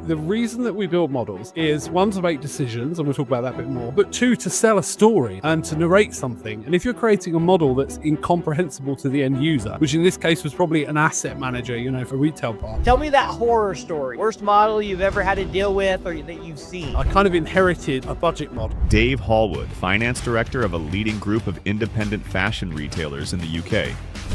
The reason that we build models is one, to make decisions, and we'll talk about that a bit more, but two, to sell a story and to narrate something. And if you're creating a model that's incomprehensible to the end user, which in this case was probably an asset manager, for retail part. Tell me that horror story. Worst model you've ever had to deal with or that you've seen. I kind of inherited a budget model. Dave Hallwood, finance director of a leading group of independent fashion retailers in the UK.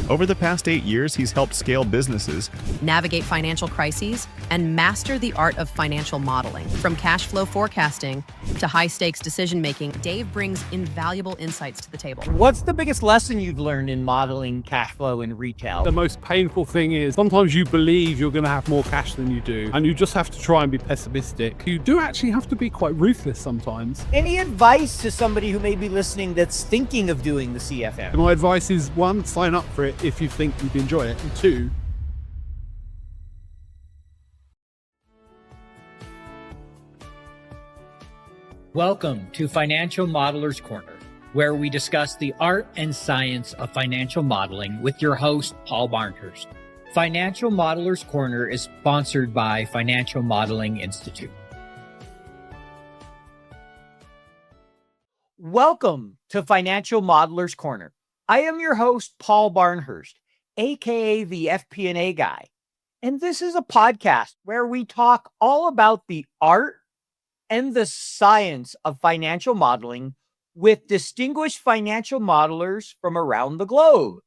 Over the past 8 years, he's helped scale businesses, navigate financial crises, and master the art of financial modeling. From cash flow forecasting to high-stakes decision-making, Dave brings invaluable insights to the table. What's the biggest lesson you've learned in modeling cash flow in retail? The most painful thing is sometimes you believe you're going to have more cash than you do, and you just have to try and be pessimistic. You do actually have to be quite ruthless sometimes. Any advice to somebody who may be listening that's thinking of doing the CFM? My advice is, one, sign up for it if you think you'd enjoy it, and two, welcome to Financial Modeler's Corner, where we discuss the art and science of financial modeling with your host, Paul Barnhurst. Financial Modeler's Corner is sponsored by Financial Modeling Institute. Welcome to Financial Modeler's Corner. I am your host, Paul Barnhurst, aka the FP&A Guy. And this is a podcast where we talk all about the art and the science of financial modeling with distinguished financial modelers from around the globe.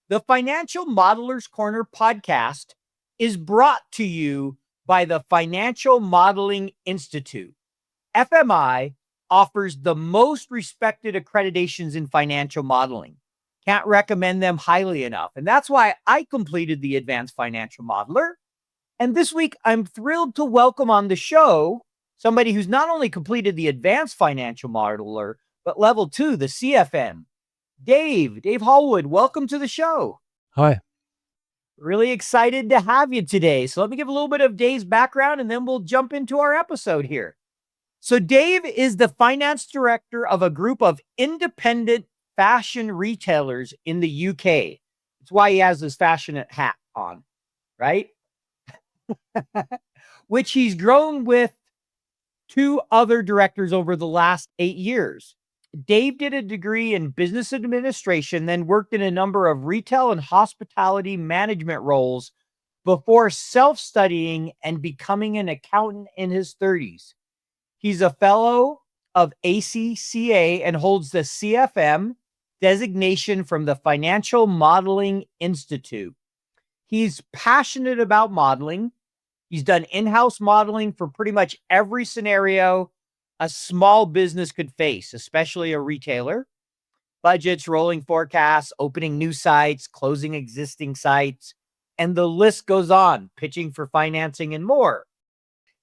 The Financial Modeler's Corner podcast is brought to you by the Financial Modeling Institute. FMI offers the most respected accreditations in financial modeling. Can't recommend them highly enough. And that's why I completed the Advanced Financial Modeler. And this week, I'm thrilled to welcome on the show somebody who's not only completed the Advanced Financial Modeler, but level 2, the CFM. Dave Hallwood, welcome to the show. hi. Really excited to have you today. So let me give a little bit of Dave's background and then we'll jump into our episode here. So Dave is the finance director of a group of independent fashion retailers in the UK. That's why he has this fashionate hat on, right? Which he's grown with 2 other directors over the last 8 years. Dave did a degree in business administration, then worked in a number of retail and hospitality management roles before self-studying and becoming an accountant in his 30s. He's a fellow of ACCA and holds the CFM designation from the Financial Modeling Institute. He's passionate about modeling. He's done in-house modeling for pretty much every scenario a small business could face, especially a retailer. Budgets, rolling forecasts, opening new sites, closing existing sites, and the list goes on, pitching for financing and more.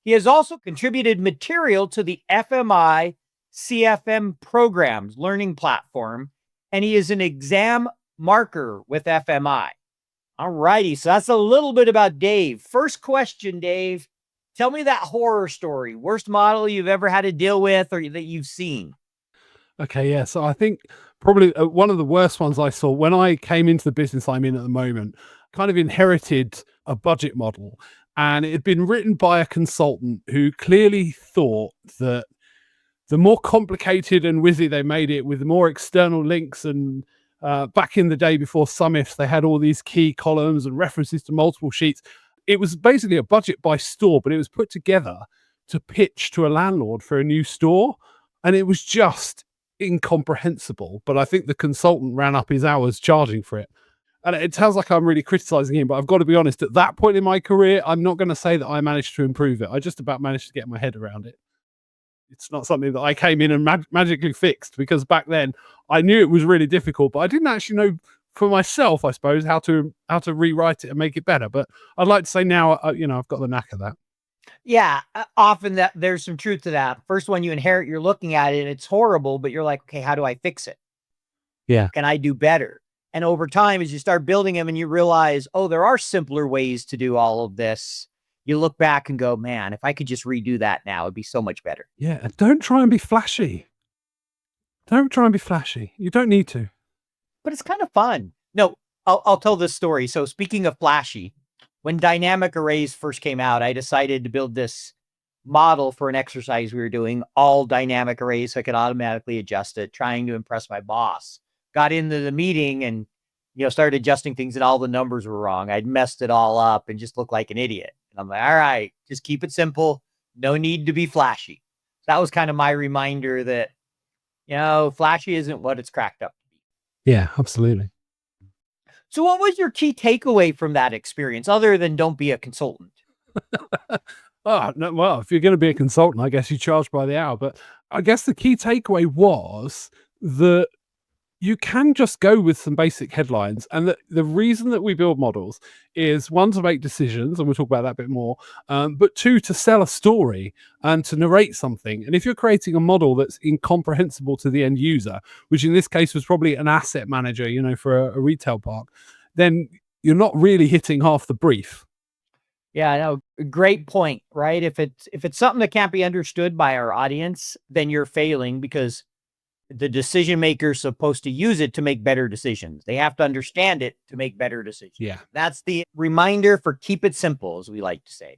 He has also contributed material to the FMI CFM programs learning platform, and he is an exam marker with FMI. All righty, so that's a little bit about Dave. First question, Dave. Tell me that horror story. Worst model you've ever had to deal with or that you've seen. Okay, yeah. So I think probably one of the worst ones I saw when I came into the business I'm in at the moment, kind of inherited a budget model. And it had been written by a consultant who clearly thought that the more complicated and whizzy they made it with more external links and back in the day before SumIFs, they had all these key columns and references to multiple sheets. It was basically a budget by store, but it was put together to pitch to a landlord for a new store. And it was just incomprehensible. But I think the consultant ran up his hours charging for it. And it sounds like I'm really criticizing him, but I've got to be honest, at that point in my career, I'm not going to say that I managed to improve it. I just about managed to get my head around it. It's not something that I came in and magically fixed, because back then I knew it was really difficult, but I didn't actually know for myself, I suppose, how to rewrite it and make it better. But I'd like to say now, I've got the knack of that. Yeah, often that there's some truth to that. First, when you inherit, you're looking at it, it's horrible, but you're like, okay, how do I fix it? Yeah. Can I do better? And over time, as you start building them and you realize, oh, there are simpler ways to do all of this, you look back and go, man, if I could just redo that now, it'd be so much better. Yeah. And don't try and be flashy. Don't try and be flashy. You don't need to. But it's kind of fun. No, I'll tell this story. So speaking of flashy, when dynamic arrays first came out, I decided to build this model for an exercise we were doing, all dynamic arrays, so I could automatically adjust it, trying to impress my boss. Got into the meeting and, started adjusting things and all the numbers were wrong. I'd messed it all up and just looked like an idiot. And I'm like, all right, just keep it simple. No need to be flashy. That was kind of my reminder that, flashy isn't what it's cracked up to be. Yeah, absolutely. So what was your key takeaway from that experience other than don't be a consultant? Oh, no, well, if you're going to be a consultant, I guess you charge by the hour. But I guess the key takeaway was that you can just go with some basic headlines. And the reason that we build models is, one, to make decisions, and we'll talk about that a bit more, but two, to sell a story and to narrate something. And if you're creating a model that's incomprehensible to the end user, which in this case was probably an asset manager, for a retail park, then you're not really hitting half the brief. Yeah, I know. Great point, right? If it's something that can't be understood by our audience, then you're failing, because the decision maker is supposed to use it to make better decisions. They have to understand it to make better decisions. Yeah. That's the reminder for keep it simple, as we like to say.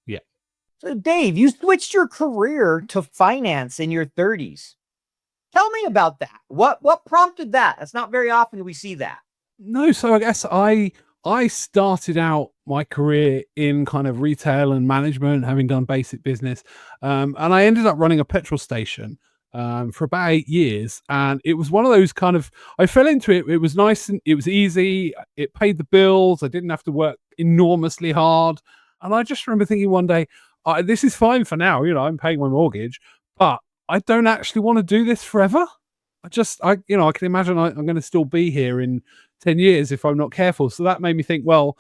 Yeah. So Dave, you switched your career to finance in your 30s. Tell me about that. What prompted that? It's not very often we see that. No, so I guess I started out my career in kind of retail and management, having done basic business. And I ended up running a petrol station for about 8 years. And it was one of those I fell into it. It was nice and it was easy. It paid the bills. I didn't have to work enormously hard. And I just remember thinking one day, this is fine for now. I'm paying my mortgage, but I don't actually want to do this forever. I can imagine I'm going to still be here in 10 years if I'm not careful. So that made me think, well,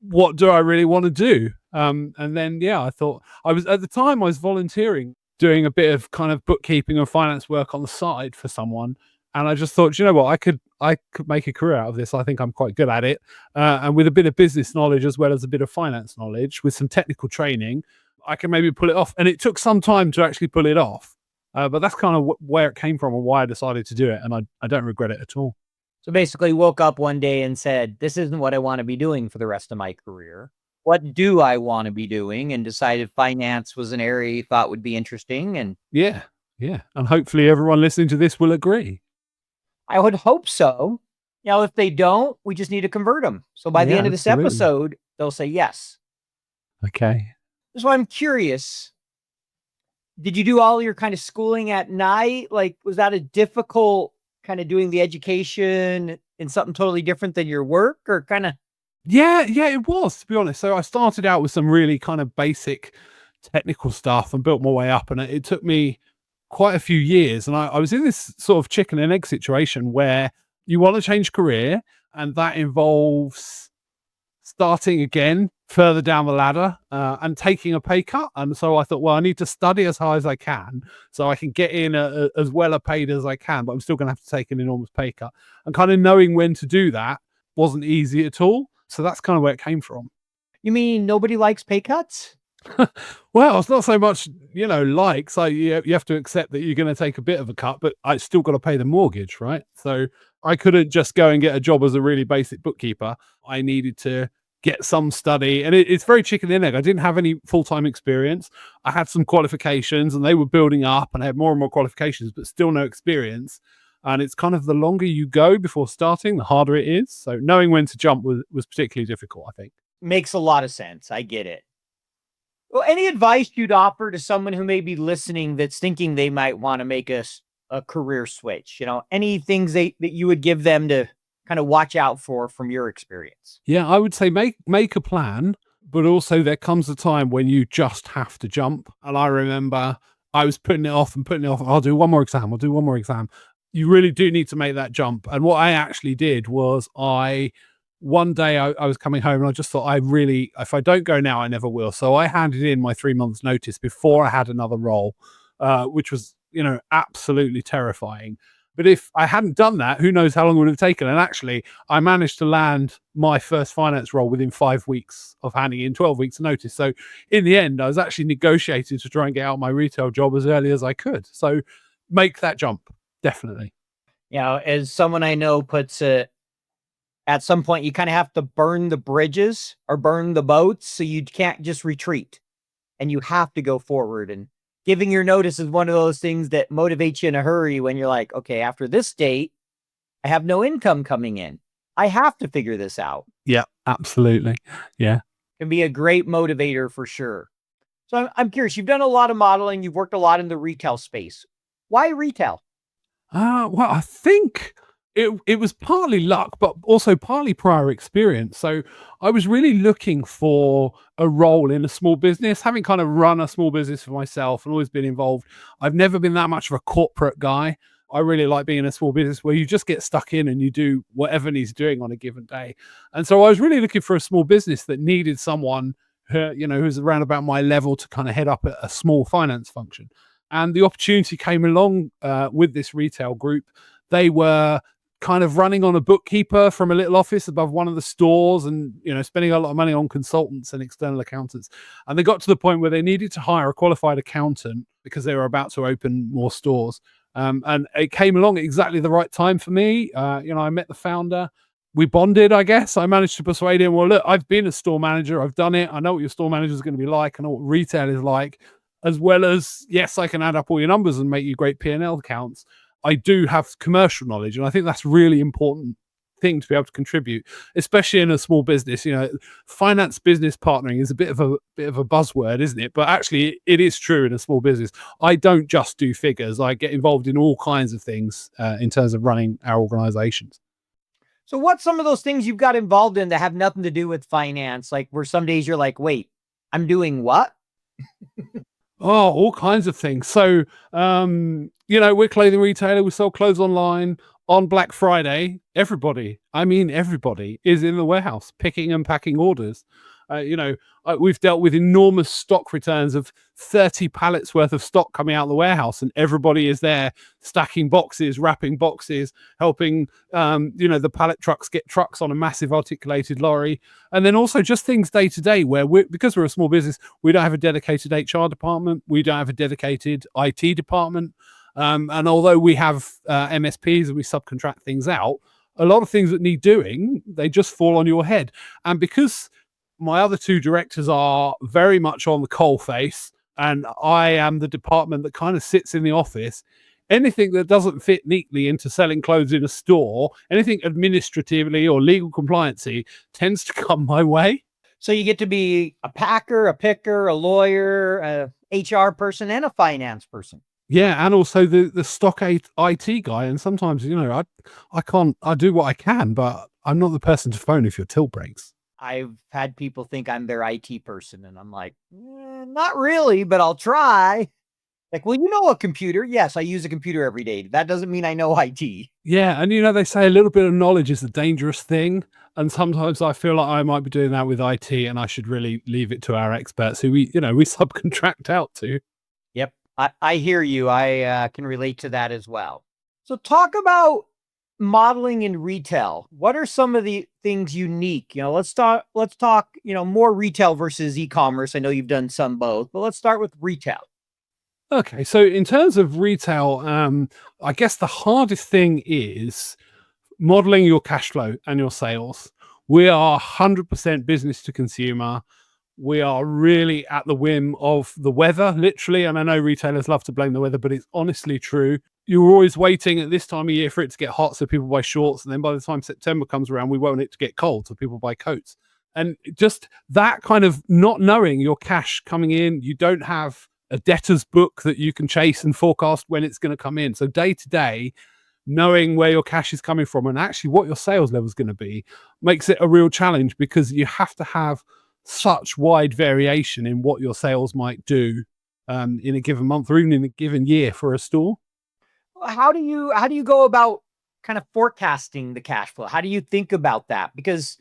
what do I really want to do? And then, I thought at the time I was volunteering, doing a bit of kind of bookkeeping and finance work on the side for someone. And I just thought, you know what, I could make a career out of this. I think I'm quite good at it. And with a bit of business knowledge, as well as a bit of finance knowledge, with some technical training, I can maybe pull it off. And it took some time to actually pull it off. But that's kind of where it came from and why I decided to do it. And I don't regret it at all. So basically woke up one day and said, this isn't what I want to be doing for the rest of my career. What do I want to be doing? And decided finance was an area you thought would be interesting. And yeah. And hopefully everyone listening to this will agree. I would hope so. If they don't, we just need to convert them. So by the end of this episode, they'll say yes. Okay. So I'm curious, did you do all your kind of schooling at night? Like, was that a difficult kind of doing the education in something totally different than your work, or kind of? Yeah, it was, to be honest. So I started out with some really kind of basic technical stuff and built my way up. And it took me quite a few years. And I was in this sort of chicken and egg situation where you want to change career, and that involves starting again further down the ladder and taking a pay cut. And so I thought, well, I need to study as high as I can so I can get in as well paid as I can, but I'm still going to have to take an enormous pay cut. And kind of knowing when to do that wasn't easy at all. So that's kind of where it came from. You mean nobody likes pay cuts? Well, it's not so much, likes. You have to accept that you're going to take a bit of a cut, but I still got to pay the mortgage, right? So I couldn't just go and get a job as a really basic bookkeeper. I needed to get some study, and it's very chicken and egg. I didn't have any full-time experience. I had some qualifications, and they were building up, and I had more and more qualifications, but still no experience. And it's kind of the longer you go before starting, the harder it is. So knowing when to jump was particularly difficult, I think. Makes a lot of sense. I get it. Well, any advice you'd offer to someone who may be listening that's thinking they might want to make a career switch? Any things that you would give them to kind of watch out for from your experience? Yeah, I would say make a plan, but also there comes a time when you just have to jump. And I remember I was putting it off. I'll do one more exam. You really do need to make that jump. And what I actually did was one day I was coming home and I just thought, if I don't go now, I never will. So I handed in my 3 months notice before I had another role, which was, absolutely terrifying. But if I hadn't done that, who knows how long it would have taken. And actually, I managed to land my first finance role within 5 weeks of handing in 12 weeks notice. So in the end, I was actually negotiating to try and get out my retail job as early as I could. So make that jump, definitely. As someone I know puts it, at some point, you kind of have to burn the bridges or burn the boats, so you can't just retreat. and you have to go forward. And giving your notice is one of those things that motivates you in a hurry when you're like, okay, after this date, I have no income coming in. I have to figure this out. Yeah, absolutely. Yeah. Can be a great motivator for sure. So I'm curious, you've done a lot of modeling. You've worked a lot in the retail space. Why retail? Well, I think it was partly luck, but also partly prior experience. So I was really looking for a role in a small business, having kind of run a small business for myself and always been involved. I've never been that much of a corporate guy. I really like being in a small business where you just get stuck in and you do whatever needs doing on a given day. And so I was really looking for a small business that needed someone who's around about my level to kind of head up a small finance function. And the opportunity came along with this retail group. They were kind of running on a bookkeeper from a little office above one of the stores and, spending a lot of money on consultants and external accountants. And they got to the point where they needed to hire a qualified accountant because they were about to open more stores. And it came along at exactly the right time for me. I met the founder. We bonded, I guess. I managed to persuade him, well, look, I've been a store manager. I've done it. I know what your store manager is going to be like. I know what retail is like, as well as, yes, I can add up all your numbers and make you great P&L accounts. I do have commercial knowledge. And I think that's really important thing to be able to contribute, especially in a small business. Finance business partnering is a bit of a buzzword, isn't it? But actually it is true in a small business. I don't just do figures. I get involved in all kinds of things in terms of running our organizations. So what's some of those things you've got involved in that have nothing to do with finance? Like where some days you're like, wait, I'm doing what? Oh, all kinds of things. So, we're a clothing retailer. We sell clothes online. On Black Friday, everybody is in the warehouse picking and packing orders. We've dealt with enormous stock returns of 30 pallets worth of stock coming out of the warehouse, and everybody is there stacking boxes, wrapping boxes, helping the pallet trucks get trucks on a massive articulated lorry. And then also just things day to day where because we're a small business, we don't have a dedicated HR department, we don't have a dedicated IT department. And although we have MSPs and we subcontract things out, a lot of things that need doing, they just fall on your head. And because my other two directors are very much on the coal face, and I am the department that kind of sits in the office, anything that doesn't fit neatly into selling clothes in a store, anything administratively or legal compliancy tends to come my way. So you get to be a packer, a picker, a lawyer, a HR person, and a finance person. Yeah, and also the stock IT guy. And sometimes, I do what I can, but I'm not the person to phone if your till breaks. I've had people think I'm their IT person, and I'm like, not really, but I'll try. Like, well, you know a computer. Yes, I use a computer every day. That doesn't mean I know IT. Yeah, and they say a little bit of knowledge is a dangerous thing. And sometimes I feel like I might be doing that with IT, and I should really leave it to our experts who we subcontract out to. Yep. I hear you. I can relate to that as well. So talk about modeling in retail. What are some of the things unique? Let's talk, more retail versus e-commerce. I know you've done some both, but let's start with retail. Okay. So in terms of retail, I guess the hardest thing is modeling your cash flow and your sales. We are 100% business to consumer. We are really at the whim of the weather, literally. And I know retailers love to blame the weather, but it's honestly true. You're always waiting at this time of year for it to get hot so people buy shorts. And then by the time September comes around, we want it to get cold so people buy coats. And just that kind of not knowing your cash coming in, you don't have a debtor's book that you can chase and forecast when it's going to come in. So day to day, knowing where your cash is coming from and actually what your sales level is going to be makes it a real challenge, because you have to have such wide variation in what your sales might do in a given month or even in a given year for a store. How do you go about kind of forecasting the cash flow? How do you think about that? Because,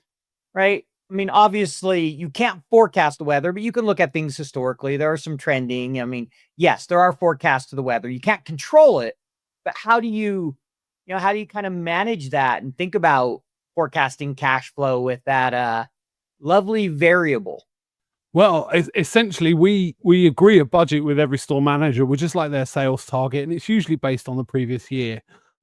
right, I mean, obviously you can't forecast the weather, but you can look at things historically. There are some trending. I mean, yes, there are forecasts of the weather. You can't control it, but how do you kind of manage that and think about forecasting cash flow with that lovely variable? Well, essentially, we agree a budget with every store manager, which is like their sales target, and it's usually based on the previous year.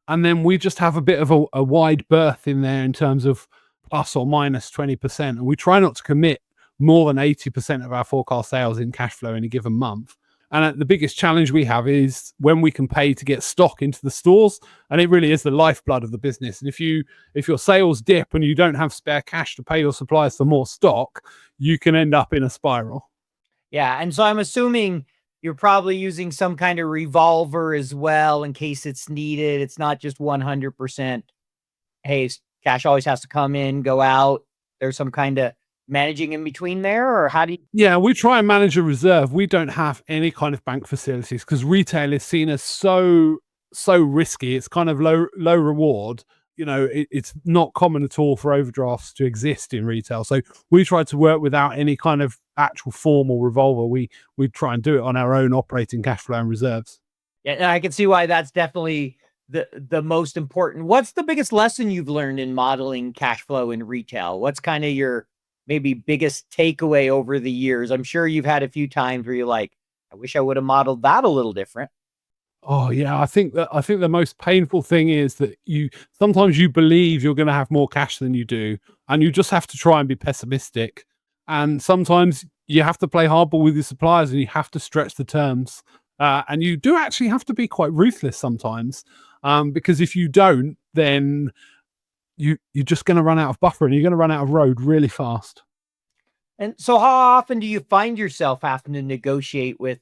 And then we just have a bit of a wide berth in there in terms of plus or minus 20%. And we try not to commit more than 80% of our forecast sales in cash flow in a given month. And the biggest challenge we have is when we can pay to get stock into the stores, and it really is the lifeblood of the business. And if your sales dip and you don't have spare cash to pay your suppliers for more stock, you can end up in a spiral. Yeah. And so I'm assuming you're probably using some kind of revolver as well in case it's needed. It's not just 100%. Hey, cash always has to come in, go out. There's some kind of managing in between there, or how do you? Yeah, we try and manage a reserve. We don't have any kind of bank facilities because retail is seen as so risky. It's kind of low reward. It's not common at all for overdrafts to exist in retail. So we try to work without any kind of actual formal revolver. We try and do it on our own operating cash flow and reserves. Yeah, I can see why that's definitely the most important. What's the biggest lesson you've learned in modeling cash flow in retail? What's kind of your maybe biggest takeaway over the years? I'm sure you've had a few times where you're like, I wish I would have modeled that a little different. Oh yeah, I think the most painful thing is that sometimes you believe you're going to have more cash than you do, and you just have to try and be pessimistic. And sometimes you have to play hardball with your suppliers, and you have to stretch the terms. And you do actually have to be quite ruthless sometimes, because if you don't, then you're just going to run out of buffer, and you're going to run out of road really fast. And so how often do you find yourself having to negotiate with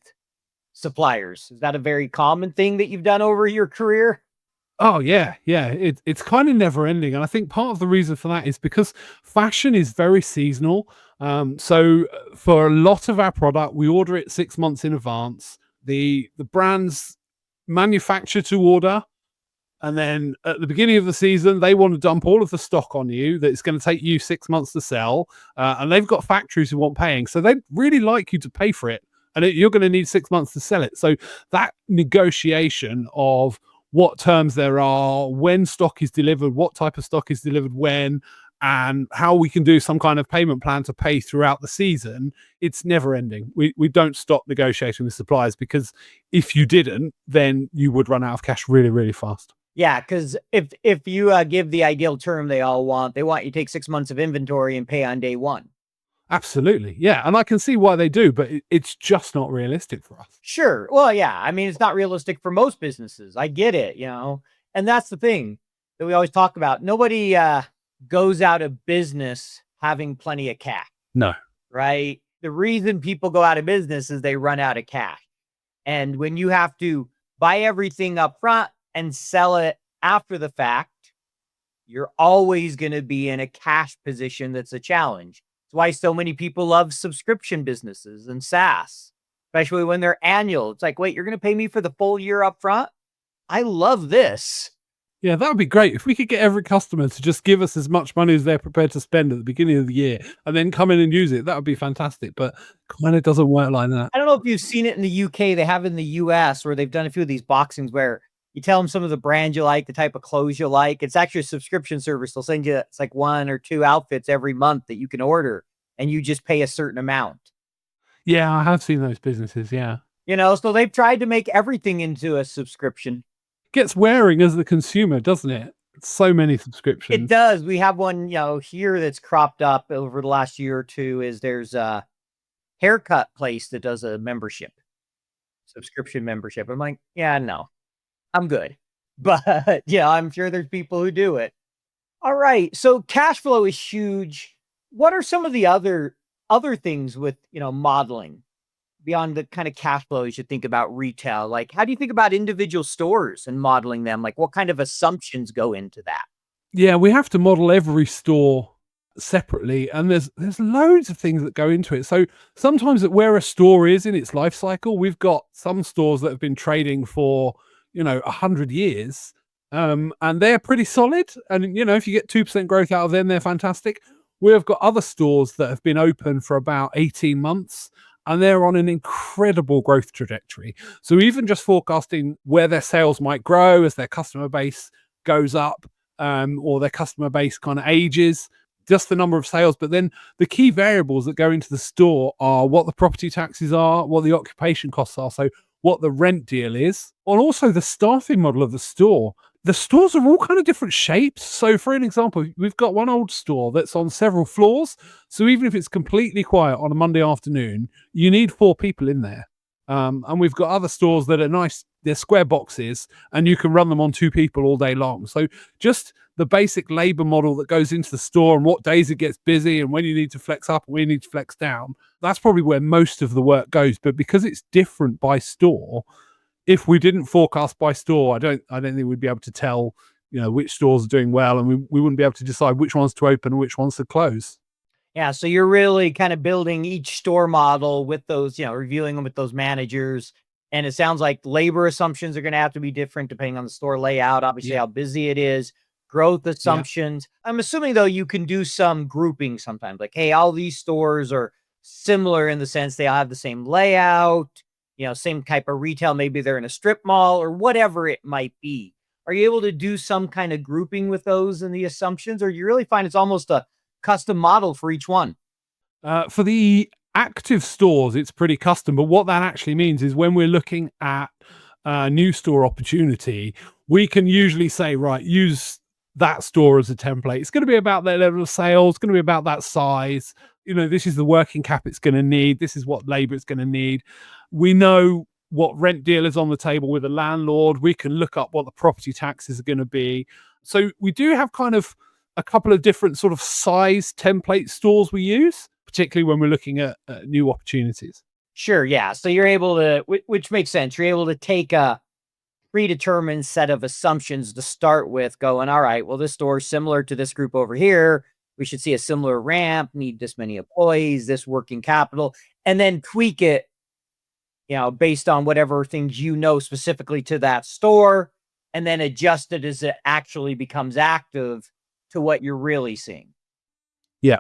suppliers? Is that a very common thing that you've done over your career? Oh yeah. It's kind of never ending, and I think part of the reason for that is because fashion is very seasonal. So for a lot of our product, we order it 6 months in advance. The brands manufacture to order, and then at the beginning of the season, they want to dump all of the stock on you that it's going to take you 6 months to sell, and they've got factories who want paying, so they really like you to pay for it, and you're going to need 6 months to sell it. So that negotiation of what terms there are, when stock is delivered, what type of stock is delivered when, and how we can do some kind of payment plan to pay throughout the season, it's never ending. We don't stop negotiating with suppliers, because if you didn't, then you would run out of cash really, really fast. Yeah, because if you give the ideal term they want you to take 6 months of inventory and pay on day one. Absolutely. Yeah. And I can see why they do, but it's just not realistic for us. Sure. Well, yeah. I mean, it's not realistic for most businesses. I get it, and that's the thing that we always talk about. Nobody goes out of business having plenty of cash. No. Right? The reason people go out of business is they run out of cash. And when you have to buy everything up front and sell it after the fact, you're always going to be in a cash position that's a challenge. That's why so many people love subscription businesses and SaaS, especially when they're annual. It's like, wait, you're going to pay me for the full year up front? I love this. Yeah, that would be great. If we could get every customer to just give us as much money as they're prepared to spend at the beginning of the year and then come in and use it, that would be fantastic. But kind of doesn't work like that. I don't know if you've seen it in the UK. They have in the US, where they've done a few of these boxings where you tell them some of the brands you like, the type of clothes you like. It's actually a subscription service. They'll send you, it's like 1 or 2 outfits every month that you can order, and you just pay a certain amount. Yeah, I have seen those businesses. Yeah. So they've tried to make everything into a subscription. Gets wearing as the consumer, doesn't it? So many subscriptions. It does. We have one, here that's cropped up over the last year or two. Is there's a haircut place that does a subscription membership. I'm like, yeah, no, I'm good. But yeah, I'm sure there's people who do it. All right. So cash flow is huge. What are some of the other things with, modeling beyond the kind of cash flow you should think about retail? Like, how do you think about individual stores and modeling them? Like, what kind of assumptions go into that? Yeah, we have to model every store separately, and there's loads of things that go into it. So sometimes at where a store is in its life cycle, we've got some stores that have been trading for 100 years, and they're pretty solid, and if you get 2% growth out of them, they're fantastic. We've got other stores that have been open for about 18 months, and they're on an incredible growth trajectory. So even just forecasting where their sales might grow as their customer base goes up, or their customer base kind of ages, just the number of sales. But then the key variables that go into the store are what the property taxes are, what the occupation costs are, so what the rent deal is, and also the staffing model of the store. the stores are all kind of different shapes. So for an example, we've got one old store that's on several floors. So even if it's completely quiet on a Monday afternoon, you need 4 people in there. And we've got other stores that are nice, they're square boxes, and you can run them on 2 people all day long. So just the basic labor model that goes into the store and what days it gets busy and when you need to flex up and when you need to flex down, that's probably where most of the work goes. But because it's different by store, if we didn't forecast by store, I don't think we'd be able to tell, which stores are doing well, and we wouldn't be able to decide which ones to open and which ones to close. Yeah, so you're really kind of building each store model with those, reviewing them with those managers. And it sounds like labor assumptions are going to have to be different depending on the store layout, obviously how busy it is, growth assumptions. Yeah. I'm assuming, though, you can do some grouping sometimes, like, hey, all these stores are similar in the sense they all have the same layout, same type of retail. Maybe they're in a strip mall or whatever it might be. Are you able to do some kind of grouping with those and the assumptions, or you really find it's almost a custom model for each one? For the active stores, it's pretty custom. But what that actually means is when we're looking at new store opportunity, we can usually say, right, use that store as a template. It's going to be about that level of sales. It's going to be about that size. This is the working cap it's going to need. This is what labor it's going to need. We know what rent deal is on the table with a landlord. We can look up what the property taxes are going to be. So we do have kind of a couple of different sort of size template stores we use, particularly when we're looking at new opportunities. Sure. Yeah. So you're able to, which makes sense. You're able to take a predetermined set of assumptions to start with, going, all right, well, this store is similar to this group over here. We should see a similar ramp, need this many employees, this working capital, and then tweak it, based on whatever things specifically to that store, and then adjust it as it actually becomes active to what you're really seeing. Yeah.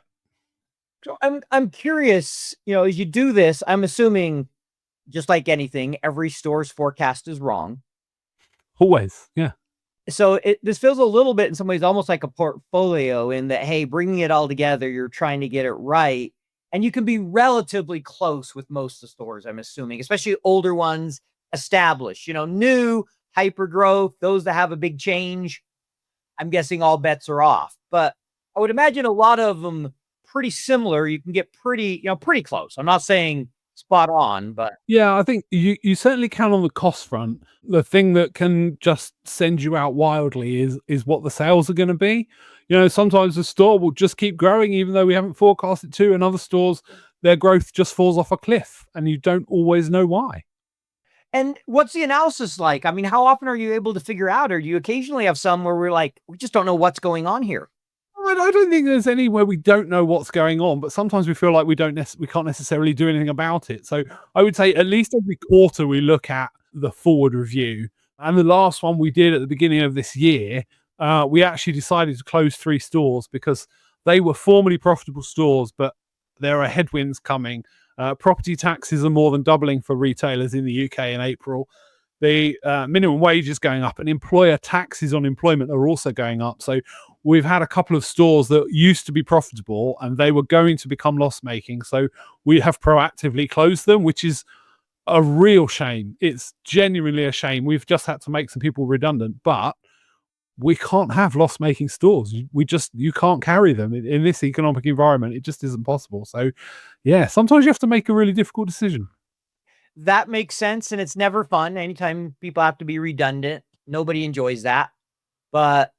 So I'm curious, as you do this, I'm assuming, just like anything, every store's forecast is wrong. Always. Yeah. So this feels a little bit in some ways almost like a portfolio, in that, hey, bringing it all together, you're trying to get it right. And you can be relatively close with most of the stores, I'm assuming, especially older ones, established, new, hyper growth, those that have a big change. I'm guessing all bets are off. But I would imagine a lot of them pretty similar. You can get pretty close. I'm not saying spot on, but yeah, I think you certainly can on the cost front. The thing that can just send you out wildly is what the sales are going to be. Sometimes the store will just keep growing even though we haven't forecasted to, and other stores, their growth just falls off a cliff and you don't always know why. And what's the analysis like? I mean, how often are you able to figure out, or do you occasionally have some where we're like, we just don't know what's going on here? I don't think there's anywhere we don't know what's going on, but sometimes we feel like we can't necessarily do anything about it. So I would say at least every quarter we look at the forward review. And the last one we did at the beginning of this year, we actually decided to close 3 stores because they were formerly profitable stores, but there are headwinds coming. Property taxes are more than doubling for retailers in the UK in April. The minimum wage is going up, and employer taxes on employment are also going up. So we've had a couple of stores that used to be profitable and they were going to become loss-making. So we have proactively closed them, which is a real shame. It's genuinely a shame. We've just had to make some people redundant, but we can't have loss-making stores. You can't carry them in this economic environment. It just isn't possible. So yeah, sometimes you have to make a really difficult decision. That makes sense. And it's never fun. Anytime people have to be redundant, nobody enjoys that. But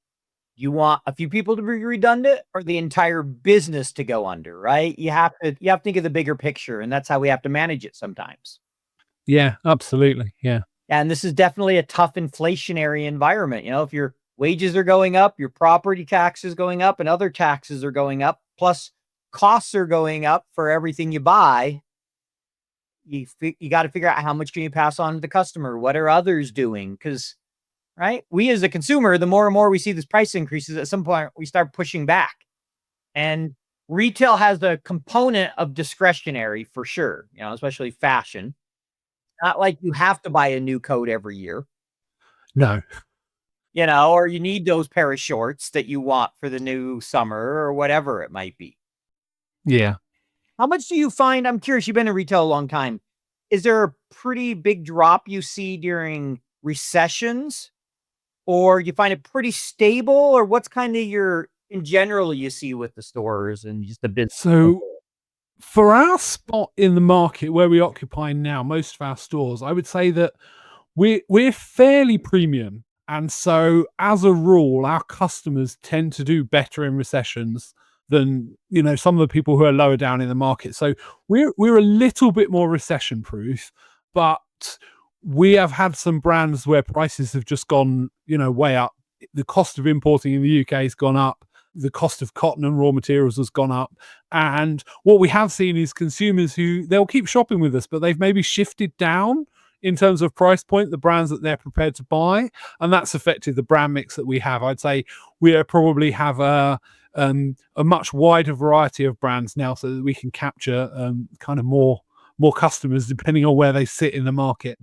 you want a few people to be redundant or the entire business to go under, right? You have to think of the bigger picture, and that's how we have to manage it sometimes. Yeah, absolutely. Yeah. And this is definitely a tough inflationary environment. If your wages are going up, your property taxes going up, and other taxes are going up, plus costs are going up for everything you buy, you got to figure out how much can you pass on to the customer? What are others doing? Because, right, we as a consumer, the more and more we see these price increases, at some point we start pushing back. And retail has a component of discretionary for sure, especially fashion. Not like you have to buy a new coat every year. No. Or you need those pair of shorts that you want for the new summer or whatever it might be. Yeah. How much do you find? I'm curious, you've been in retail a long time. Is there a pretty big drop you see during recessions? or you find it pretty stable, or what's kind of your in general you see with the stores and just the business? So for our spot in the market where we occupy now, most of our stores, I would say that we're fairly premium. And so as a rule, our customers tend to do better in recessions than, some of the people who are lower down in the market. So we're a little bit more recession proof, but we have had some brands where prices have just gone, way up. The cost of importing in the UK has gone up. The cost of cotton and raw materials has gone up. And what we have seen is consumers who they'll keep shopping with us, but they've maybe shifted down in terms of price point, the brands that they're prepared to buy. And that's affected the brand mix that we have. I'd say we probably have a much wider variety of brands now so that we can capture kind of more customers depending on where they sit in the market.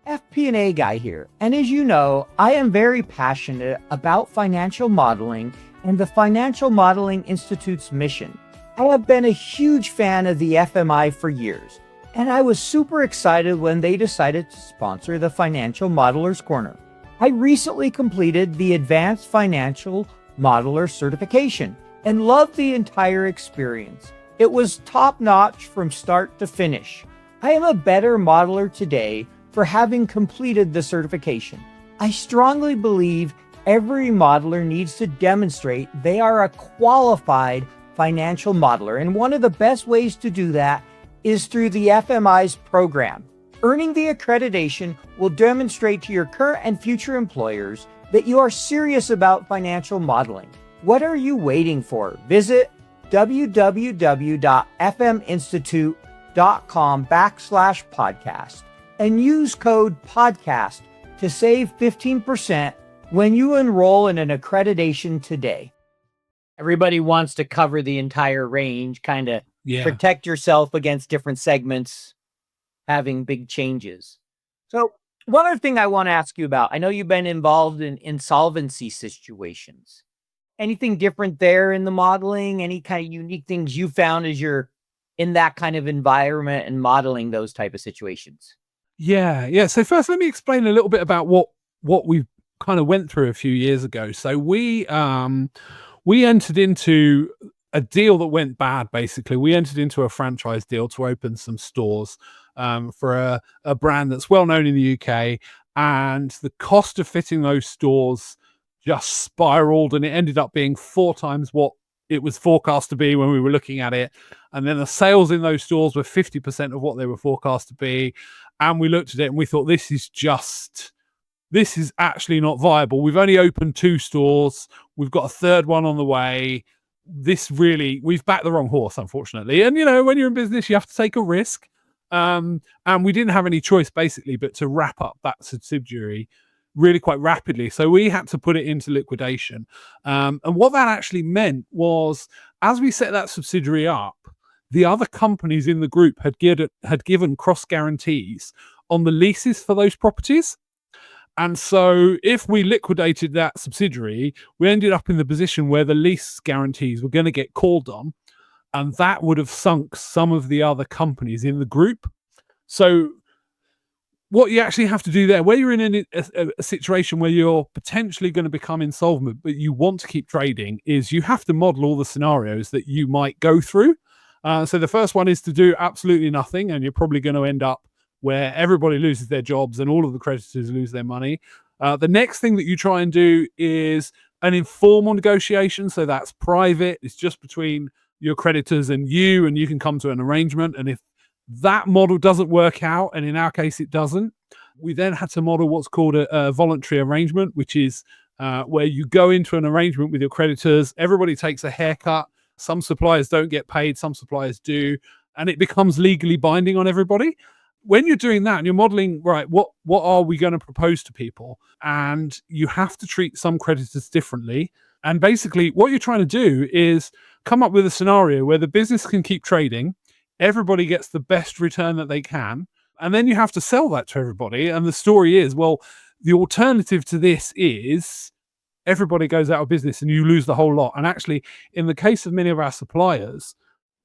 FP&A Guy here. And as you know, I am very passionate about financial modeling and the Financial Modeling Institute's mission. I have been a huge fan of the FMI for years, and I was super excited when they decided to sponsor the Financial Modelers Corner. I recently completed the Advanced Financial Modeler certification and loved the entire experience. It was top-notch from start to finish. I am a better modeler today for having completed the certification. I strongly believe every modeler needs to demonstrate they are a qualified financial modeler, and one of the best ways to do that is through the FMI's program. Earning the accreditation will demonstrate to your current and future employers that you are serious about financial modeling. What are you waiting for? Visit www.fminstitute.com/podcast and use code podcast to save 15% when you enroll in an accreditation today. Everybody wants to cover the entire range, kind of protect yourself against different segments having big changes. So one other thing I want to ask you about, I know you've been involved in insolvency situations. Anything different there in the modeling? Any kind of unique things you found as you're in that kind of environment and modeling those type of situations? Yeah. So first, let me explain a little bit about what we kind of went through a few years ago. So we entered into a deal that went bad. Basically, we entered into a franchise deal to open some stores for a brand that's well known in the UK, and the cost of fitting those stores just spiraled, and it ended up being 4 times what it was forecast to be when we were looking at it. And then the sales in those stores were 50% of what they were forecast to be. And we looked at it and we thought, this is actually not viable. We've only opened 2 stores. We've got a third one on the way. We've backed the wrong horse, unfortunately. And, when you're in business, you have to take a risk. And we didn't have any choice, basically, but to wrap up that subsidiary really quite rapidly. So we had to put it into liquidation. And what that actually meant was, as we set that subsidiary up, the other companies in the group had given cross guarantees on the leases for those properties. And so if we liquidated that subsidiary, we ended up in the position where the lease guarantees were going to get called on, and that would have sunk some of the other companies in the group. So what you actually have to do there, where you're in a situation where you're potentially going to become insolvent, but you want to keep trading, is you have to model all the scenarios that you might go through. So the first one is to do absolutely nothing, and you're probably going to end up where everybody loses their jobs and all of the creditors lose their money. The next thing that you try and do is an informal negotiation. So that's private. It's just between your creditors and you can come to an arrangement. And if that model doesn't work out, and in our case it doesn't, we then had to model what's called a voluntary arrangement, which is where you go into an arrangement with your creditors. Everybody takes a haircut. Some suppliers don't get paid, some suppliers do, and it becomes legally binding on everybody. When you're doing that and you're modeling, right, what are we going to propose to people? And you have to treat some creditors differently. And basically what you're trying to do is come up with a scenario where the business can keep trading, everybody gets the best return that they can, and then you have to sell that to everybody. And the story is, well, the alternative to this is everybody goes out of business and you lose the whole lot. And actually, in the case of many of our suppliers,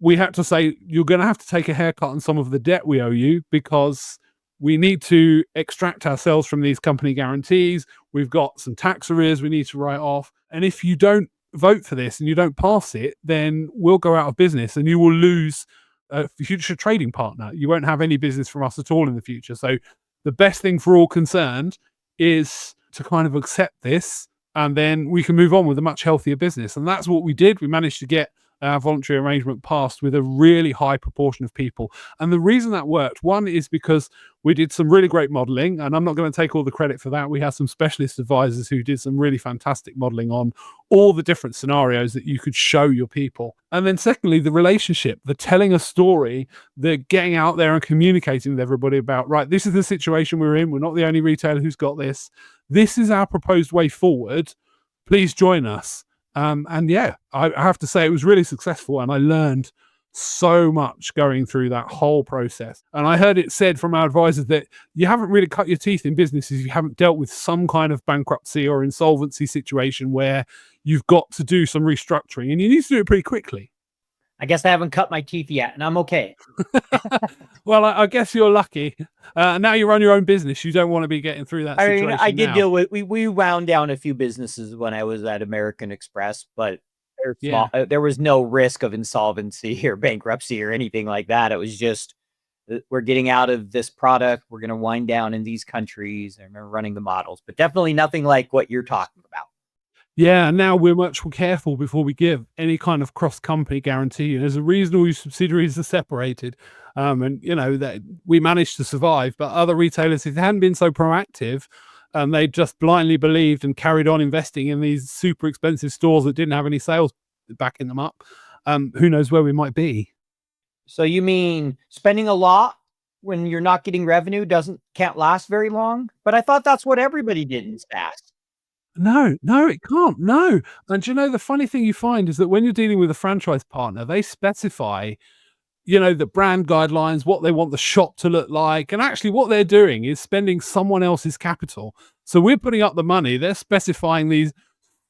we had to say, you're going to have to take a haircut on some of the debt we owe you, because we need to extract ourselves from these company guarantees. We've got some tax arrears we need to write off. And if you don't vote for this and you don't pass it, then we'll go out of business and you will lose a future trading partner. You won't have any business from us at all in the future. So the best thing for all concerned is to kind of accept this, and then we can move on with a much healthier business. And that's what we did. We managed to get our voluntary arrangement passed with a really high proportion of people. And the reason that worked, one, is because we did some really great modeling, and I'm not going to take all the credit for that. We had some specialist advisors who did some really fantastic modeling on all the different scenarios that you could show your people. And then secondly, the relationship, the telling a story, the getting out there and communicating with everybody about, right, this is the situation we're in. We're not the only retailer who's got this. This is our proposed way forward. Please join us. And yeah, I have to say it was really successful, and I learned so much going through that whole process. And I heard it said from our advisors that you haven't really cut your teeth in businesses if you haven't dealt with some kind of bankruptcy or insolvency situation where you've got to do some restructuring, and you need to do it pretty quickly. I guess I haven't cut my teeth yet, and I'm okay. Well, I guess you're lucky. Now you run your own business. You don't want to be getting through that situation. I did now. deal with, we wound down a few businesses when I was at American Express, but they're small. There was no risk of insolvency or bankruptcy or anything like that. It was just, we're getting out of this product. We're going to wind down in these countries. I remember running the models, but definitely nothing like what you're talking about. Yeah, and now we're much more careful before we give any kind of cross-company guarantee. And there's a reason all your subsidiaries are separated. And, you know, that we managed to survive. But other retailers, if they hadn't been so proactive and they just blindly believed and carried on investing in these super expensive stores that didn't have any sales backing them up, who knows where we might be. So you mean spending a lot when you're not getting revenue can't last very long? But I thought that's what everybody did in SaaS. No, it can't. No. And you know, the funny thing you find is that when you're dealing with a franchise partner, they specify, you know, the brand guidelines, what they want the shop to look like. And actually what they're doing is spending someone else's capital. So we're putting up the money. They're specifying these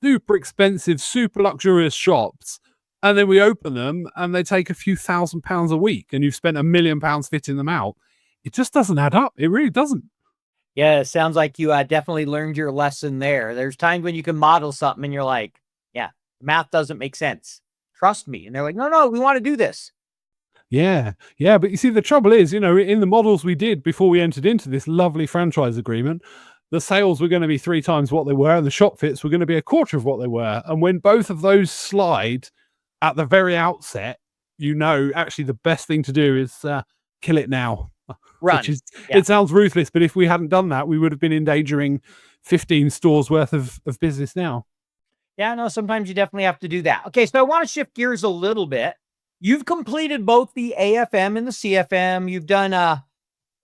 super expensive, super luxurious shops. And then we open them and they take a few £1,000s a week, and you've spent £1 million fitting them out. It just doesn't add up. It really doesn't. Yeah, it sounds like you definitely learned your lesson there. There's times when you can model something and you're like, yeah, math doesn't make sense. Trust me. And they're like, no, we want to do this. Yeah. But you see, the trouble is, you know, in the models we did before we entered into this lovely franchise agreement, the sales were going to be 3 times what they were, and the shop fits were going to be 1/4 of what they were. And when both of those slide at the very outset, you know, actually the best thing to do is kill it now. Run. It sounds ruthless, but if we hadn't done that, we would have been endangering 15 stores worth of business now. Yeah, no, sometimes you definitely have to do that. Okay, so I want to shift gears a little bit. You've completed both the AFM and the CFM. You've done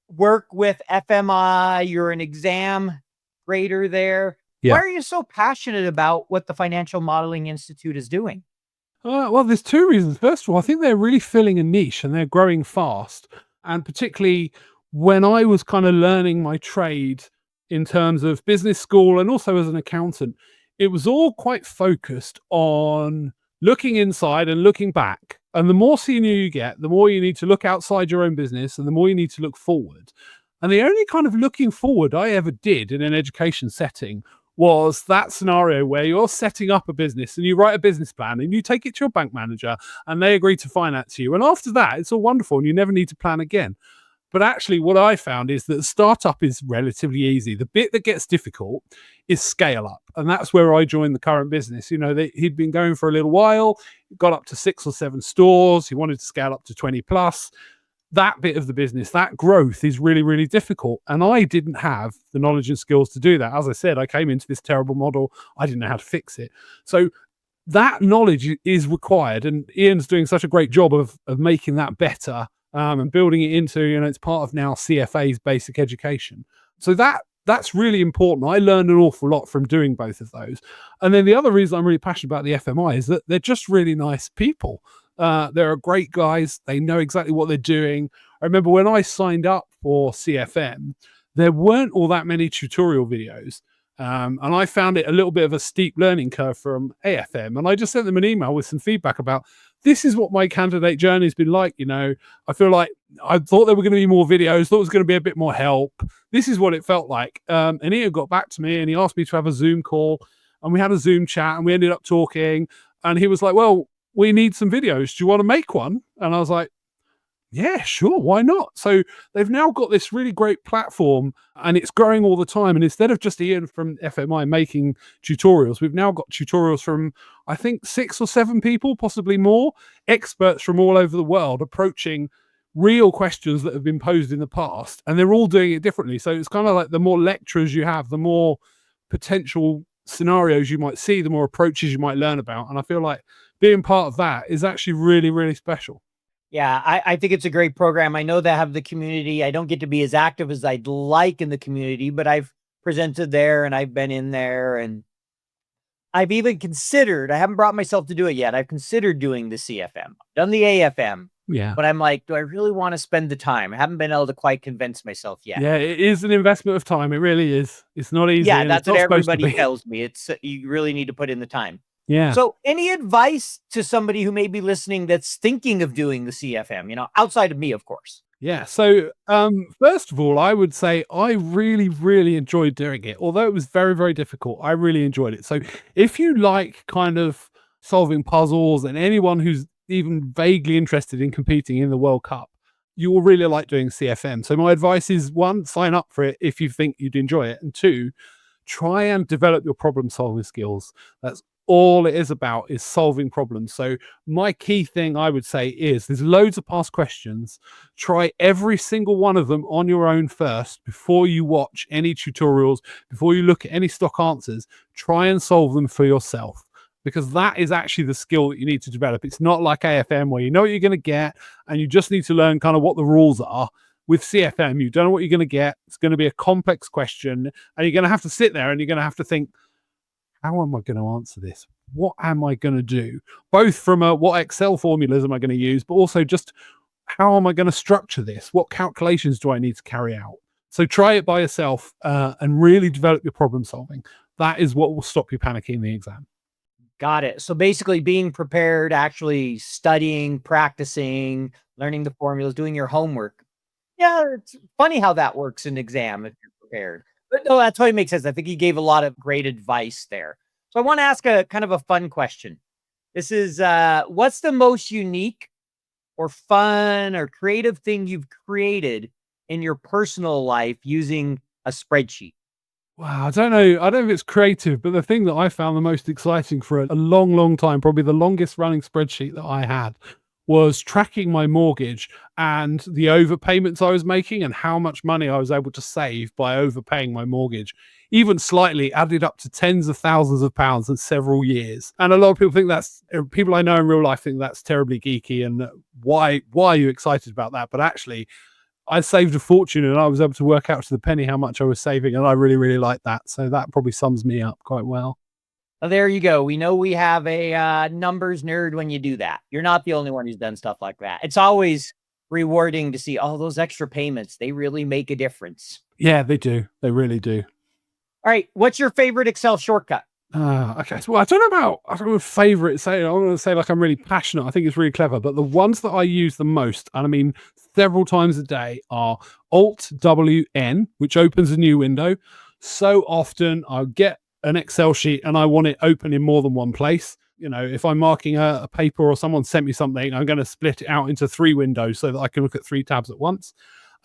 work with FMI. You're an exam grader there. Yeah. Why are you so passionate about what the Financial Modeling Institute is doing? Well, there's 2 reasons. First of all, I think they're really filling a niche and they're growing fast. And particularly when I was kind of learning my trade in terms of business school and also as an accountant, it was all quite focused on looking inside and looking back. And the more senior you get, the more you need to look outside your own business and the more you need to look forward. And the only kind of looking forward I ever did in an education setting was that scenario where you're setting up a business and you write a business plan and you take it to your bank manager and they agree to finance you. And after that, it's all wonderful and you never need to plan again. But actually what I found is that startup is relatively easy. The bit that gets difficult is scale up. And that's where I joined the current business. You know, he'd been going for a little while, got up to 6 or 7 stores. He wanted to scale up to 20 plus. That bit of the business, that growth is really, really difficult. And I didn't have the knowledge and skills to do that. As I said, I came into this terrible model. I didn't know how to fix it. So that knowledge is required. And Ian's doing such a great job of making that better and building it into, you know, it's part of now CFA's basic education. So that's really important. I learned an awful lot from doing both of those. And then the other reason I'm really passionate about the FMI is that they're just really nice people. They're great guys. They know exactly what they're doing. I remember when I signed up for CFM, there weren't all that many tutorial videos. And I found it a little bit of a steep learning curve from AFM. And I just sent them an email with some feedback about this is what my candidate journey has been like. I feel like I thought there were going to be more videos, thought it was going to be a bit more help. This is what it felt like. And Ian got back to me and he asked me to have a Zoom call, and we had a Zoom chat and we ended up talking, and he was like, well, we need some videos. Do you want to make one? And I was like, yeah, sure. Why not? So they've now got this really great platform and it's growing all the time. And instead of just Ian from FMI making tutorials, we've now got tutorials from, I think, 6 or 7 people, possibly more, experts from all over the world approaching real questions that have been posed in the past. And they're all doing it differently. So it's kind of like the more lecturers you have, the more potential scenarios you might see, the more approaches you might learn about. And I feel like being part of that is actually really, really special. Yeah, I think it's a great program. I know they have the community. I don't get to be as active as I'd like in the community, but I've presented there and I've been in there, and I've even considered, I haven't brought myself to do it yet. I've considered doing the CFM, done the AFM, Yeah. but I'm like, do I really want to spend the time? I haven't been able to quite convince myself yet. Yeah, it is an investment of time. It really is. It's not easy. Yeah, and that's it's what not supposed to everybody be. tells me. It's you really need to put in the time. Yeah. So any advice to somebody who may be listening that's thinking of doing the CFM, outside of me, of course? Yeah. So, first of all, I would say I really, really enjoyed doing it. Although it was very, very difficult, I really enjoyed it. So if you like kind of solving puzzles, and anyone who's even vaguely interested in competing in the World Cup, you will really like doing CFM. So my advice is, 1, sign up for it if you think you'd enjoy it. And 2, try and develop your problem solving skills. That's all it is about, is solving problems. So my key thing I would say is, there's loads of past questions. Try every single one of them on your own first before you watch any tutorials, before you look at any stock answers. Try and solve them for yourself, because that is actually the skill that you need to develop. It's not like AFM where you know what you're going to get and you just need to learn kind of what the rules are. With CFM, you don't know what you're going to get. It's going to be a complex question, and you're going to have to sit there and you're going to have to think, how am I going to answer this? What am I going to do? Both from what Excel formulas am I going to use, but also just how am I going to structure this? What calculations do I need to carry out? So try it by yourself and really develop your problem solving. That is what will stop you panicking in the exam. Got it. So basically being prepared, actually studying, practicing, learning the formulas, doing your homework. Yeah, it's funny how that works in exam if you're prepared. But no, that totally makes sense. I think you gave a lot of great advice there. So I want to ask a kind of a fun question. This is, what's the most unique or fun or creative thing you've created in your personal life using a spreadsheet? Wow, I don't know. I don't know if it's creative, but the thing that I found the most exciting for a long, long time, probably the longest running spreadsheet that I had, was tracking my mortgage and the overpayments I was making and how much money I was able to save by overpaying my mortgage. Even slightly added up to tens of thousands of pounds in several years. And a lot of people think people I know in real life think that's terribly geeky, and why are you excited about that? But actually, I saved a fortune and I was able to work out to the penny how much I was saving, and I really, really like that. So that probably sums me up quite well. Well, there you go. We know we have a numbers nerd when you do that. You're not the only one who's done stuff like that. It's always rewarding to see all those extra payments. They really make a difference. Yeah, they do. They really do. All right. What's your favorite Excel shortcut? Okay. So, well, I don't know favorite. I'm going to say like I'm really passionate. I think it's really clever. But the ones that I use the most, and I mean several times a day, are Alt-WN, which opens a new window. So often I'll get an Excel sheet and I want it open in more than one place. If I'm marking a paper or someone sent me something, I'm going to split it out into 3 windows so that I can look at 3 tabs at once.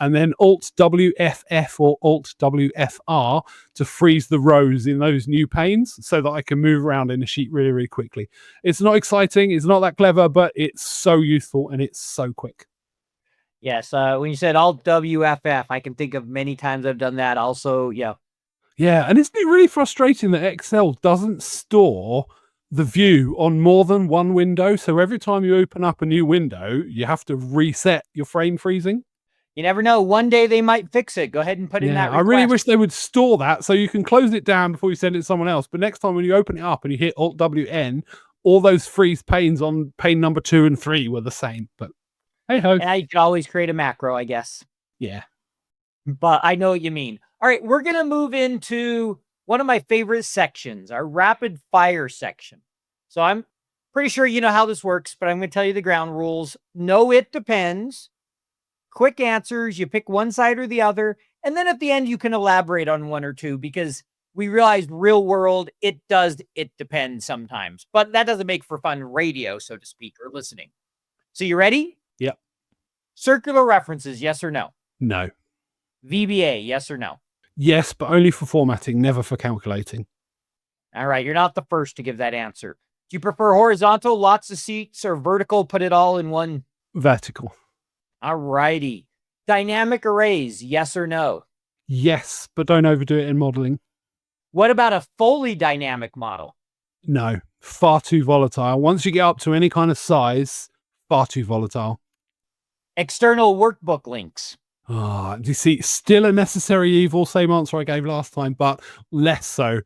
And then Alt-WFF or Alt-WFR to freeze the rows in those new panes so that I can move around in the sheet really, really quickly. It's not exciting. It's not that clever, but it's so useful and it's so quick. Yes. When you said Alt-WFF, I can think of many times I've done that also. Yeah. Yeah. And isn't it really frustrating that Excel doesn't store the view on more than one window? So every time you open up a new window, you have to reset your frame freezing. You never know. One day they might fix it. Go ahead and put in that request. I really wish they would store that so you can close it down before you send it to someone else. But next time when you open it up and you hit Alt-WN, all those freeze panes on pane number 2 and 3 were the same. But hey ho. And you could always create a macro, I guess. Yeah. But I know what you mean. All right, we're going to move into one of my favorite sections, our rapid fire section. So I'm Pretty sure you know how this works, but I'm going to tell you the ground rules. No, it depends. Quick answers. You pick one side or the other. And then at the end, you can elaborate on one or two because we realized real world, it depends sometimes. But that doesn't make for fun radio, so to speak, or listening. So you ready? Yep. Circular references, yes or no? No. VBA, yes or no? Yes, but only for formatting, never for calculating. All right, you're not the first to give that answer. Do you prefer horizontal, lots of seats, or vertical, put it all in one? Vertical. All righty. Dynamic arrays, yes or no? Yes, but don't overdo it in modeling. What about a fully dynamic model? No, far too volatile. Once you get up to any kind of size, far too volatile. External workbook links. Ah, you see, still a necessary evil, same answer I gave last time, but less so.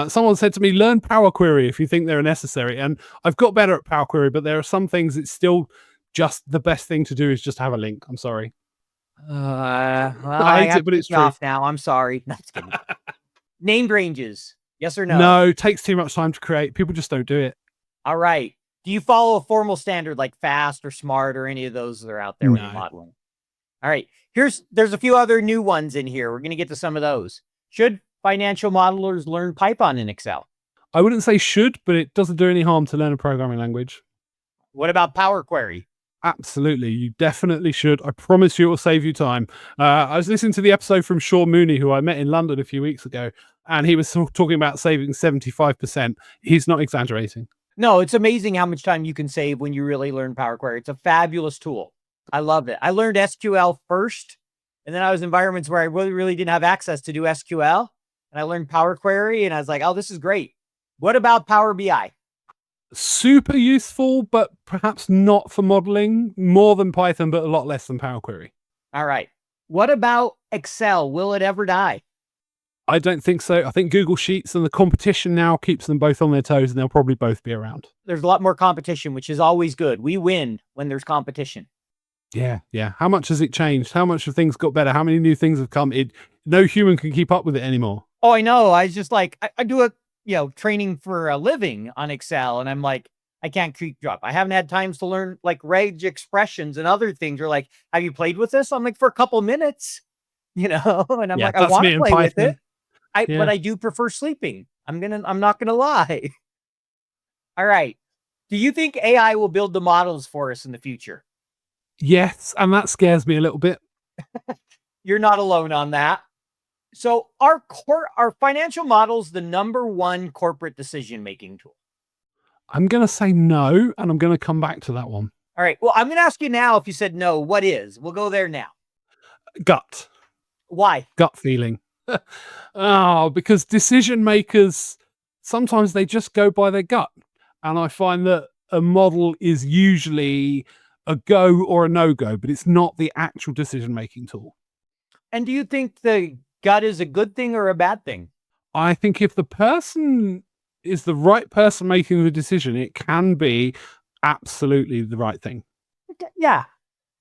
Someone said to me, learn Power Query if you think they're necessary. And I've got better at Power Query, but there are some things it's still just the best thing to do is just have a link. I'm sorry. Well, I hate it, but it's true. Off now. I'm sorry. No, just kidding. Named ranges. Yes or no? No, it takes too much time to create. People just don't do it. All right. Do you follow a formal standard like FAST or SMART or any of those that are out there when you're modeling? All right. There's a few other new ones in here. We're going to get to some of those. Should financial modelers learn Python in Excel? I wouldn't say should, but it doesn't do any harm to learn a programming language. What about Power Query? Absolutely. You definitely should. I promise you it will save you time. I was listening to the episode from Sean Mooney, who I met in London a few weeks ago, and he was talking about saving 75%. He's not exaggerating. No, it's amazing how much time you can save when you really learn Power Query. It's a fabulous tool. I love it. I learned SQL first, and then I was in environments where I really didn't have access to do SQL, and I learned Power Query, and I was like, oh, this is great. What about Power BI? Super useful, but perhaps not for modeling. More than Python, but a lot less than Power Query. All right. What about Excel? Will it ever die? I don't think so. I think Google Sheets and the competition now keeps them both on their toes, and they'll probably both be around. There's a lot more competition, which is always good. We win when there's competition. Yeah. How much has it changed? How much have things got better? How many new things have come? No human can keep up with it anymore. Oh, I know. I was just like, I do a training for a living on Excel, and I'm like, I can't keep up. I haven't had times to learn like reg expressions and other things. Or like, have you played with this? I'm like, for a couple minutes, and I'm like, I want to play with it. But I do prefer sleeping. I'm not gonna lie. All right. Do you think AI will build the models for us in the future? Yes, and that scares me a little bit. You're not alone on that. So are financial models the number one corporate decision-making tool? I'm going to say no, and I'm going to come back to that one. All right. Well, I'm going to ask you now, if you said no, what is? We'll go there now. Gut. Why? Gut feeling. Because decision makers, sometimes they just go by their gut. And I find that a model is usually a go or a no-go, but it's not the actual decision-making tool. And do you think the gut is a good thing or a bad thing? I think if the person is the right person making the decision, it can be absolutely the right thing. Yeah.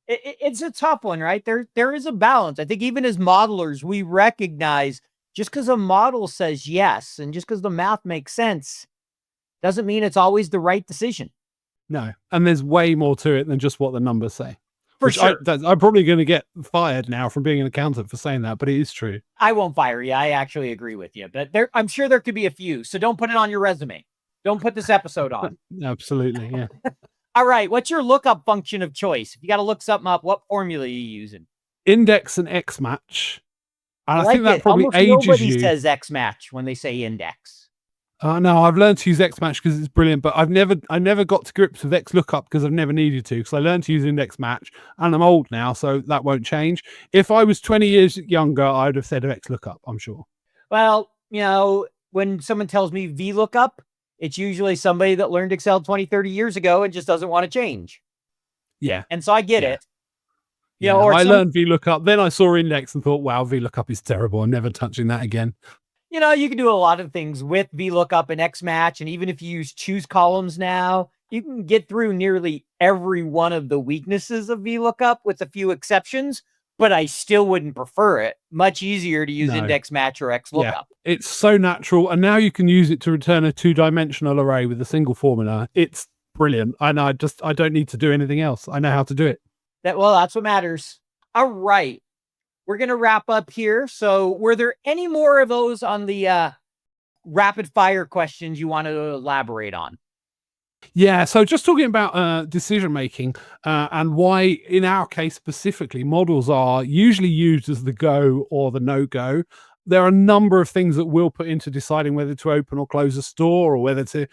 It's a tough one, right? There is a balance. I think even as modelers, we recognize just because a model says yes, and just because the math makes sense, doesn't mean it's always the right decision. No. And there's way more to it than just what the numbers say. For sure. I'm probably going to get fired now from being an accountant for saying that, but it is true. I won't fire you. I actually agree with you, but I'm sure there could be a few. So don't put it on your resume. Don't put this episode on. Absolutely. Yeah. All right. What's your lookup function of choice? If you got to look something up, what formula are you using? Index and X match. And I think that it. probably Almost ages nobody you. says X match when they say index. No, I've learned to use X match because it's brilliant, but I never got to grips with X lookup because I've never needed to, because I learned to use index match, and I'm old now, so that won't change. If I was 20 years younger, I would have said X lookup, I'm sure. Well, when someone tells me VLOOKUP, it's usually somebody that learned Excel 20, 30 years ago and just doesn't want to change. Yeah. And so I get it. I learned VLOOKUP, then I saw index and thought, wow, VLOOKUP is terrible. I'm never touching that again. You can do a lot of things with VLOOKUP and XMatch, and even if you use choose columns now, you can get through nearly every one of the weaknesses of VLOOKUP with a few exceptions, but I still wouldn't prefer it. Much easier to use index match or XLOOKUP. Yeah, it's so natural, and now you can use it to return a two-dimensional array with a single formula. It's brilliant. And I don't need to do anything else. I know how to do it. That's what matters. All right. We're going to wrap up here. So were there any more of those on the rapid fire questions you want to elaborate on? Yeah, so just talking about decision making and why, in our case specifically, models are usually used as the go or the no go. There are a number of things that we'll put into deciding whether to open or close a store, or whether to,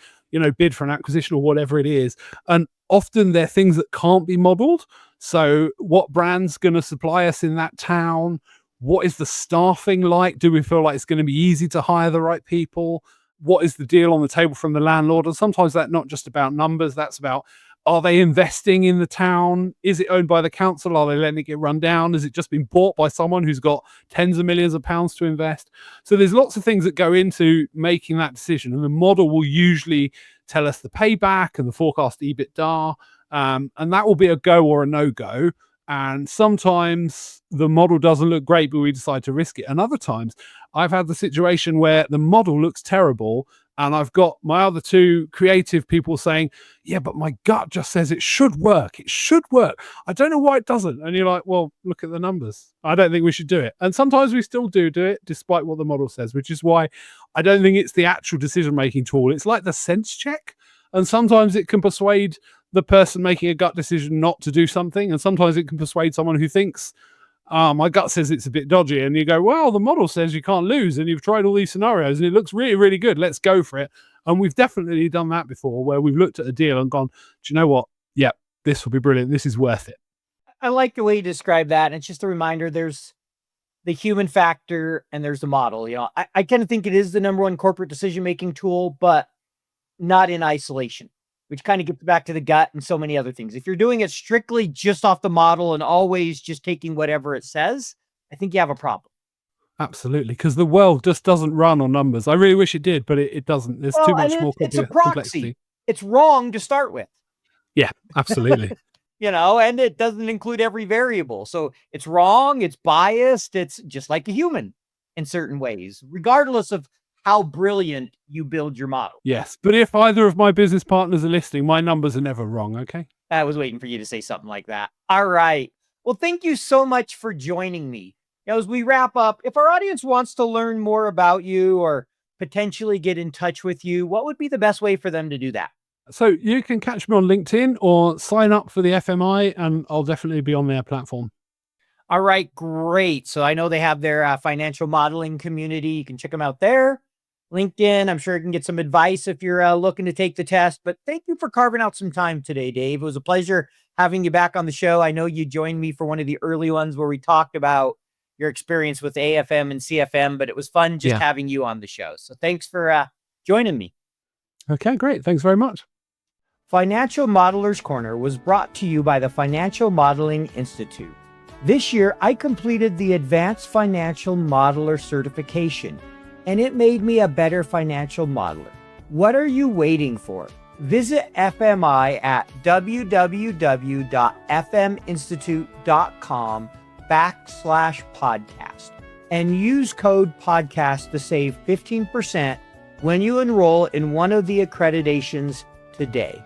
bid for an acquisition or whatever it is. And often they're things that can't be modeled. So what brand's going to supply us in that town? What is the staffing like? Do we feel like it's going to be easy to hire the right people? What is the deal on the table from the landlord? And sometimes that's not just about numbers. That's about, are they investing in the town? Is it owned by the council? Are they letting it get run down? Has it just been bought by someone who's got tens of millions of pounds to invest? So there's lots of things that go into making that decision. And the model will usually tell us the payback and the forecast EBITDA. And that will be a go or a no-go. And sometimes the model doesn't look great, but we decide to risk it. And other times I've had the situation where the model looks terrible and I've got my other two creative people saying, yeah, but my gut just says it should work. It should work. I don't know why it doesn't. And you're like, well, look at the numbers. I don't think we should do it. And sometimes we still do it despite what the model says, which is why I don't think it's the actual decision-making tool. It's like the sense check. And sometimes it can persuade the person making a gut decision not to do something. And sometimes it can persuade someone who thinks, my gut says it's a bit dodgy. And you go, well, the model says you can't lose. And you've tried all these scenarios and it looks really, really good. Let's go for it. And we've definitely done that before, where we've looked at a deal and gone, do you know what? Yeah, this will be brilliant. This is worth it. I like the way you describe that. And it's just a reminder, there's the human factor and there's the model. I kind of think it is the number one corporate decision-making tool, but not in isolation, which kind of gets back to the gut and so many other things. If you're doing it strictly just off the model and always just taking whatever it says, I think you have a problem. Absolutely, because the world just doesn't run on numbers. I really wish it did, but it doesn't. There's too much more it's a proxy. Complexity. It's wrong to start with. Yeah, absolutely. And it doesn't include every variable. So it's wrong, it's biased, it's just like a human in certain ways, regardless of how brilliant you build your model. Yes, but if either of my business partners are listening, my numbers are never wrong, okay? I was waiting for you to say something like that. All right. Well, thank you so much for joining me. As we wrap up, if our audience wants to learn more about you or potentially get in touch with you, what would be the best way for them to do that? So you can catch me on LinkedIn or sign up for the FMI, and I'll definitely be on their platform. All right, great. So I know they have their financial modeling community. You can check them out there. LinkedIn, I'm sure you can get some advice if you're looking to take the test. But thank you for carving out some time today, Dave. It was a pleasure having you back on the show. I know you joined me for one of the early ones where we talked about your experience with AFM and CFM, but it was fun just having you on the show. So thanks for joining me. Okay, great. Thanks very much. Financial Modelers Corner was brought to you by the Financial Modeling Institute. This year, I completed the Advanced Financial Modeler certification, and it made me a better financial modeler. What are you waiting for? Visit FMI at www.fminstitute.com/podcast and use code podcast to save 15% when you enroll in one of the accreditations today.